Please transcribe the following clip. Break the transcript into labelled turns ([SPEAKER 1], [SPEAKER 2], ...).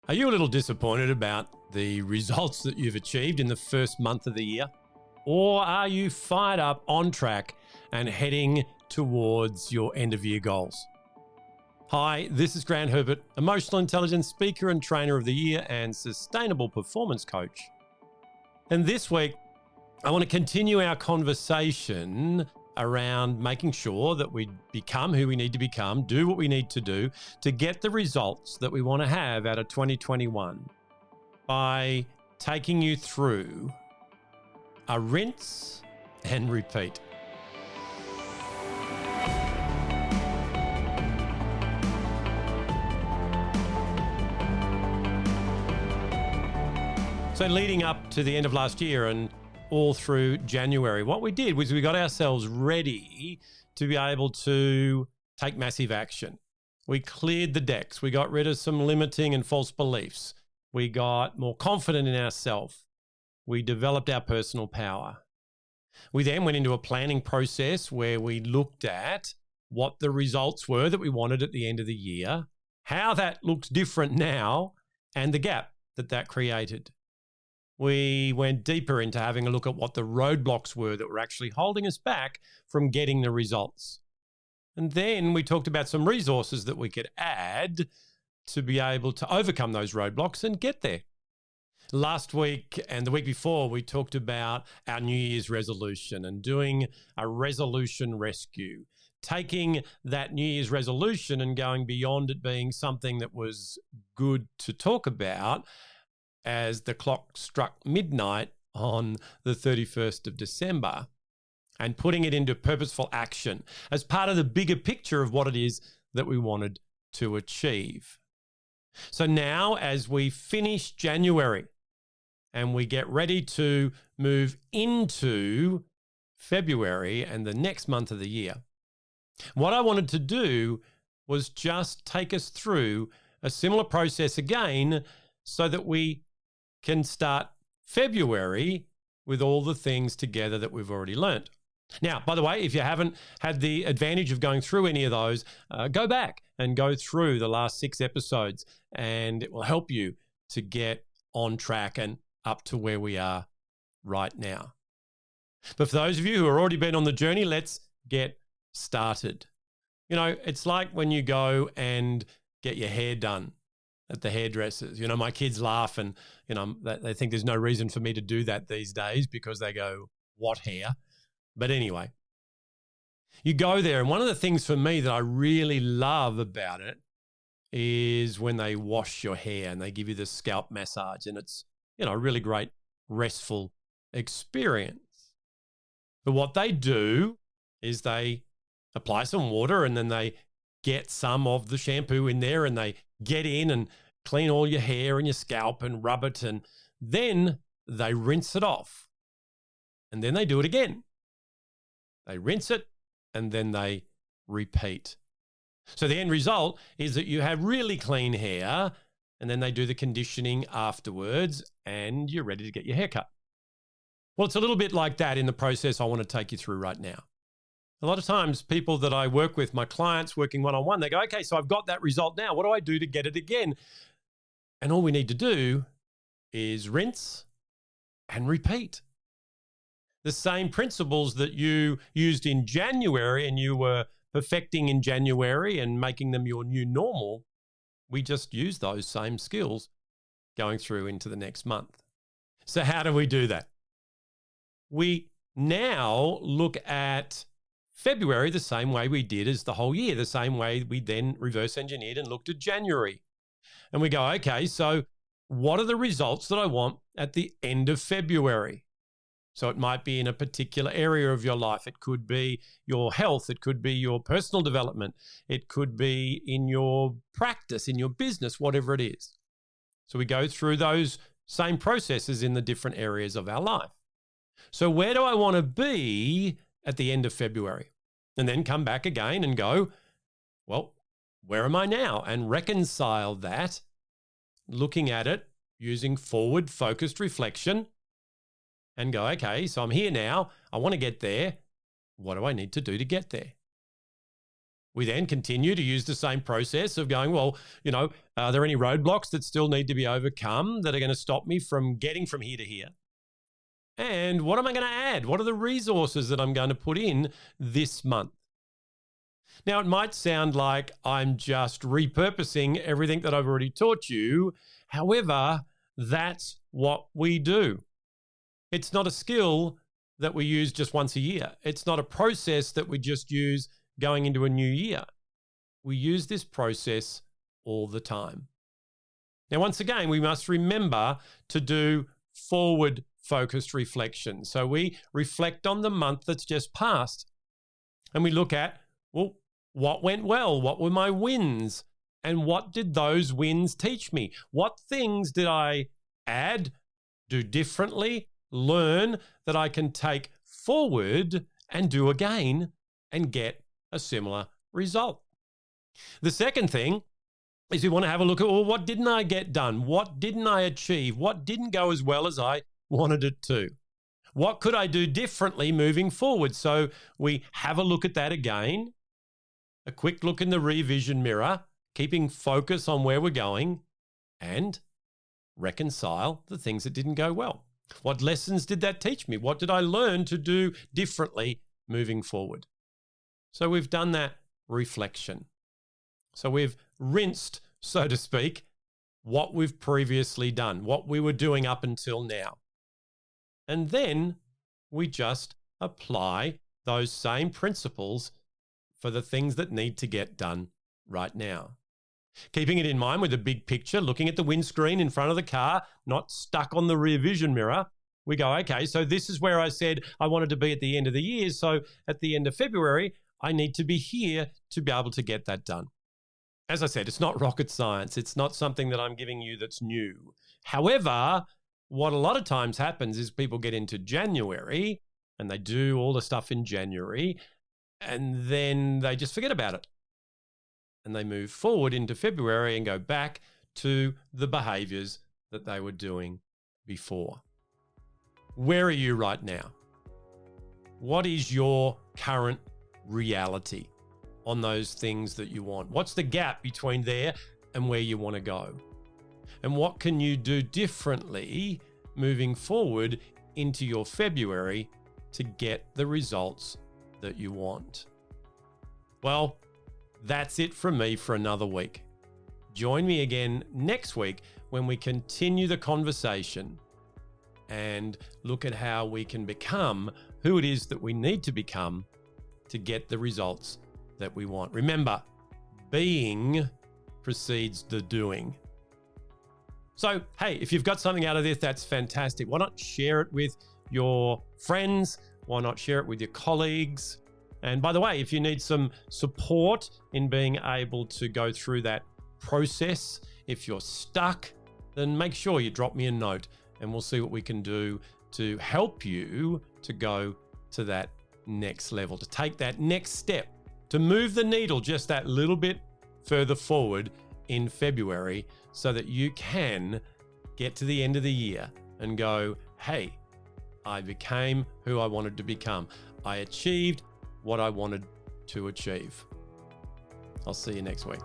[SPEAKER 1] Are you a little disappointed about the results that you've achieved in the first month of the year? Or are you fired up, on track, and heading towards your end of year goals? Hi, this is Grant Herbert, Emotional Intelligence Speaker and Trainer of the Year and Sustainable Performance Coach. And this week, I want to continue our conversation around making sure that we become who we need to become, do what we need to do to get the results that we want to have out of 2021 by taking you through a rinse and repeat. So leading up to the end of last year and all through January, what we did was we got ourselves ready to be able to take massive action. We cleared the decks. We got rid of some limiting and false beliefs. We got more confident in ourselves. We developed our personal power. We then went into a planning process where we looked at what the results were that we wanted at the end of the year, how that looks different now, and the gap that created. We went deeper into having a look at what the roadblocks were that were actually holding us back from getting the results. And then we talked about some resources that we could add to be able to overcome those roadblocks and get there. Last week and the week before, we talked about our New Year's resolution and doing a resolution rescue, taking that New Year's resolution and going beyond it being something that was good to talk about as the clock struck midnight on the 31st of December and putting it into purposeful action as part of the bigger picture of what it is that we wanted to achieve. So now as we finish January and we get ready to move into February and the next month of the year, what I wanted to do was just take us through a similar process again so that we can start February with all the things together that we've already learned. Now, by the way, if you haven't had the advantage of going through any of those, go back and go through the last 6 episodes and it will help you to get on track and up to where we are right now. But for those of you who have already been on the journey, let's get started. You know, it's like when you go and get your hair done at the hairdressers. You know, my kids laugh and, you know, they think there's no reason for me to do that these days because they go, what hair? But anyway, you go there. And one of the things for me that I really love about it is when they wash your hair and they give you the scalp massage, and it's, you know, a really great restful experience. But what they do is they apply some water and then they get some of the shampoo in there and they get in and clean all your hair and your scalp and rub it, and then they rinse it off. And then they do it again. They rinse it and then they repeat. So the end result is that you have really clean hair, and then they do the conditioning afterwards and you're ready to get your hair cut. Well, it's a little bit like that in the process I want to take you through right now. A lot of times people that I work with, my clients working one-on-one, they go, okay, so I've got that result now. What do I do to get it again? And all we need to do is rinse and repeat. The same principles that you used in January and you were perfecting in January and making them your new normal, we just use those same skills going through into the next month. So how do we do that? We now look at February the same way we did as the whole year, the same way we then reverse engineered and looked at January. And we go, okay, so what are the results that I want at the end of February? So it might be in a particular area of your life. It could be your health. It could be your personal development. It could be in your practice, in your business, whatever it is. So we go through those same processes in the different areas of our life. So where do I want to be at the end of February? And then come back again and go, well, where am I now? And reconcile that, looking at it using forward-focused reflection and go, okay, so I'm here now. I want to get there. What do I need to do to get there? We then continue to use the same process of going, well, are there any roadblocks that still need to be overcome that are going to stop me from getting from here to here? And what am I going to add? What are the resources that I'm going to put in this month? Now, it might sound like I'm just repurposing everything that I've already taught you. However, that's what we do. It's not a skill that we use just once a year. It's not a process that we just use going into a new year. We use this process all the time. Now, once again, we must remember to do forward-focused reflection. So we reflect on the month that's just passed and we look at, well, what went well? What were my wins? And what did those wins teach me? What things did I add, do differently, learn that I can take forward and do again and get a similar result? The second thing is we want to have a look at, well, what didn't I get done? What didn't I achieve? What didn't go as well as I wanted it to? What could I do differently moving forward? So we have a look at that again, a quick look in the rear vision mirror, keeping focus on where we're going, and reconcile the things that didn't go well. What lessons did that teach me? What did I learn to do differently moving forward? So we've done that reflection. So we've rinsed, so to speak, what we've previously done, what we were doing up until now. And then we just apply those same principles for the things that need to get done right now. Keeping it in mind with the big picture, looking at the windscreen in front of the car, not stuck on the rear vision mirror, we go, okay, so this is where I said I wanted to be at the end of the year. So at the end of February, I need to be here to be able to get that done. As I said, it's not rocket science. It's not something that I'm giving you that's new. However, what a lot of times happens is people get into January and they do all the stuff in January and then they just forget about it. And they move forward into February and go back to the behaviors that they were doing before. Where are you right now? What is your current reality on those things that you want? What's the gap between there and where you want to go? And what can you do differently moving forward into your February to get the results that you want? Well, that's it from me for another week. Join me again next week when we continue the conversation and look at how we can become who it is that we need to become to get the results that we want. Remember, being precedes the doing. So, hey, if you've got something out of this, that's fantastic. Why not share it with your friends? Why not share it with your colleagues? And by the way, if you need some support in being able to go through that process, if you're stuck, then make sure you drop me a note and we'll see what we can do to help you to go to that next level, to take that next step, to move the needle just that little bit further forward in February so that you can get to the end of the year and go, hey, I became who I wanted to become. I achieved what I wanted to achieve. I'll see you next week.